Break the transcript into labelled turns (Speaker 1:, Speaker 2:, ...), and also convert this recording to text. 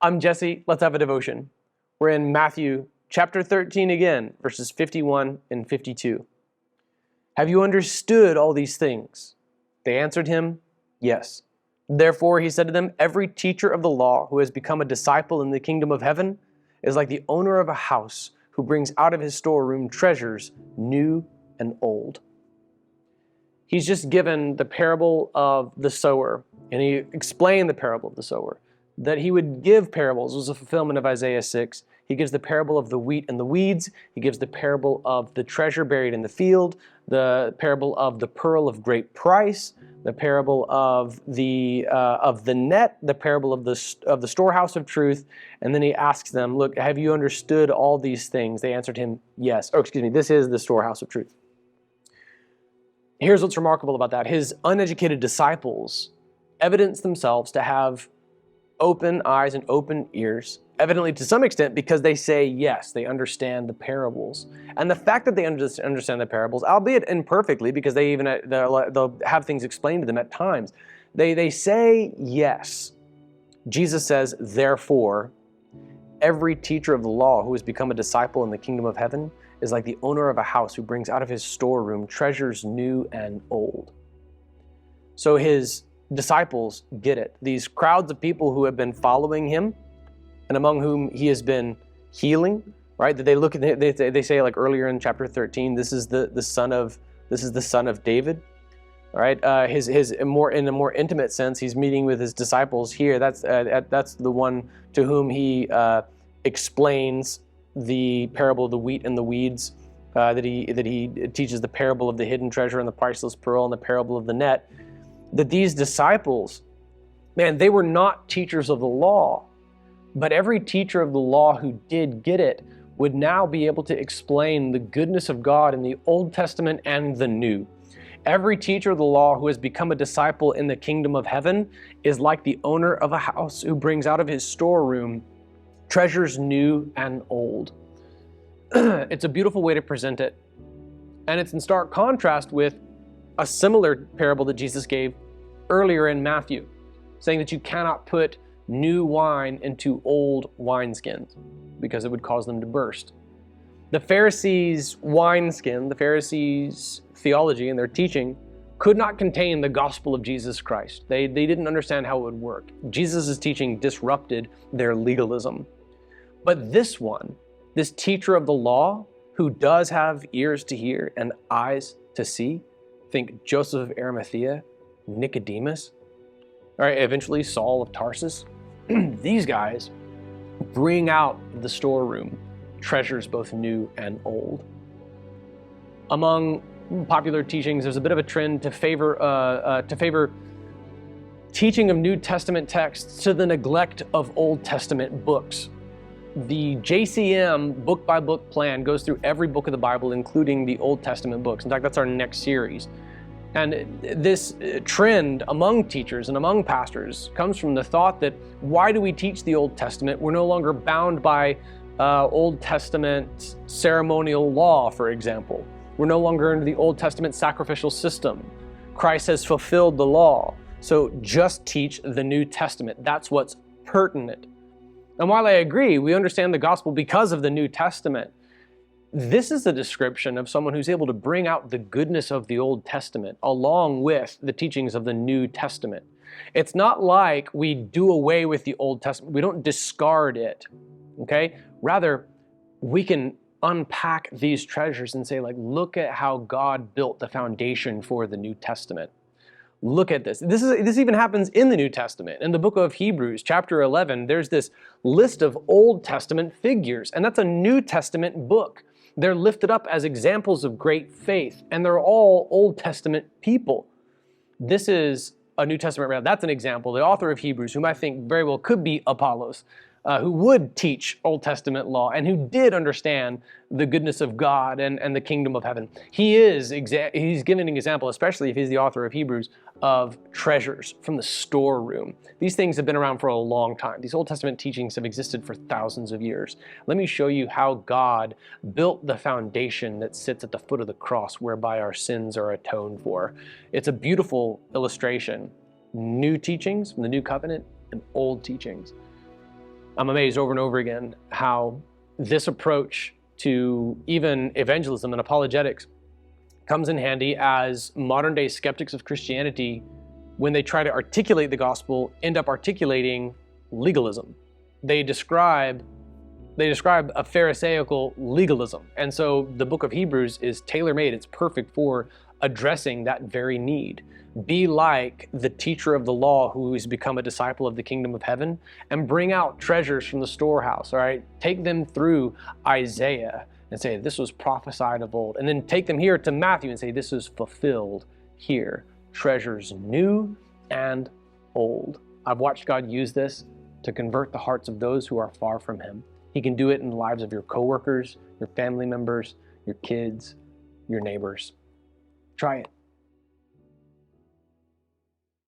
Speaker 1: I'm Jesse. Let's have a devotion. We're in Matthew chapter 13 again, verses 51 and 52. Have you understood all these things? They answered him, yes. Therefore he said to them, every teacher of the law who has become a disciple in the kingdom of heaven is like the owner of a house who brings out of his storeroom treasures new and old. He's just given the parable of the sower, and he explained the parable of the sower. That he would give parables was a fulfillment of Isaiah 6. He gives the parable of the wheat and the weeds. He gives the parable of the treasure buried in the field, the parable of the pearl of great price, the parable of the net, the parable of the storehouse of truth. And then he asks them, look, have you understood all these things? They answered him, yes. This is the storehouse of truth. Here's what's remarkable about that. His uneducated disciples evidence themselves to have open eyes and open ears, evidently to some extent because they say yes, they understand the parables. And the fact that they understand the parables, albeit imperfectly, because they'll have things explained to them at times, they say yes. Jesus says, therefore, every teacher of the law who has become a disciple in the kingdom of heaven is like the owner of a house who brings out of his storeroom treasures new and old. So his disciples get it. These crowds of people who have been following him and among whom he has been healing, right? That they look at, they say like earlier in chapter 13, this is the son of David, right? In a more intimate sense, he's meeting with his disciples here. That's the one to whom he explains the parable of the wheat and the weeds, that he teaches the parable of the hidden treasure and the priceless pearl and the parable of the net. That these disciples, man, they were not teachers of the law, but every teacher of the law who did get it would now be able to explain the goodness of God in the Old Testament and the New. Every teacher of the law who has become a disciple in the kingdom of heaven is like the owner of a house who brings out of his storeroom treasures new and old. It's a beautiful way to present it. And it's in stark contrast with a similar parable that Jesus gave earlier in Matthew, saying that you cannot put new wine into old wineskins because it would cause them to burst. The Pharisees' wineskin, the Pharisees' theology and their teaching could not contain the gospel of Jesus Christ. They didn't understand how it would work. Jesus' teaching disrupted their legalism. But this teacher of the law, who does have ears to hear and eyes to see, think Joseph of Arimathea, Nicodemus, all right, eventually Saul of Tarsus. These guys bring out of the storeroom treasures both new and old. Among popular teachings, there's a bit of a trend to favor teaching of New Testament texts to the neglect of Old Testament books. The JCM book-by-book plan goes through every book of the Bible, including the Old Testament books. In fact, that's our next series. And this trend among teachers and among pastors comes from the thought that why do we teach the Old Testament? We're no longer bound by Old Testament ceremonial law, for example. We're no longer under the Old Testament sacrificial system. Christ has fulfilled the law. So just teach the New Testament. That's what's pertinent. And while I agree, we understand the gospel because of the New Testament, this is a description of someone who's able to bring out the goodness of the Old Testament along with the teachings of the New Testament. It's not like we do away with the Old Testament. We don't discard it, okay? Rather, we can unpack these treasures and say, like, look at how God built the foundation for the New Testament. Look at this. This even happens in the New Testament. In the book of Hebrews, chapter 11, there's this list of Old Testament figures, and that's a New Testament book. They're lifted up as examples of great faith, and they're all Old Testament people. This is a New Testament. That's an example. The author of Hebrews, whom I think very well could be Apollos, who would teach Old Testament law and who did understand the goodness of God and the kingdom of heaven. He's giving an example, especially if he's the author of Hebrews, of treasures from the storeroom. These things have been around for a long time. These Old Testament teachings have existed for thousands of years. Let me show you how God built the foundation that sits at the foot of the cross whereby our sins are atoned for. It's a beautiful illustration. New teachings from the New Covenant and old teachings. I'm amazed over and over again how this approach to even evangelism and apologetics comes in handy as modern day skeptics of Christianity, when they try to articulate the gospel, end up articulating legalism. They describe a Pharisaical legalism. And so the book of Hebrews is tailor-made. It's perfect for addressing that very need. Be like the teacher of the law who has become a disciple of the kingdom of heaven, and bring out treasures from the storehouse, all right? Take them through Isaiah and say, this was prophesied of old. And then take them here to Matthew and say, this is fulfilled here. Treasures new and old. I've watched God use this to convert the hearts of those who are far from him. He can do it in the lives of your coworkers, your family members, your kids, your neighbors. Try it.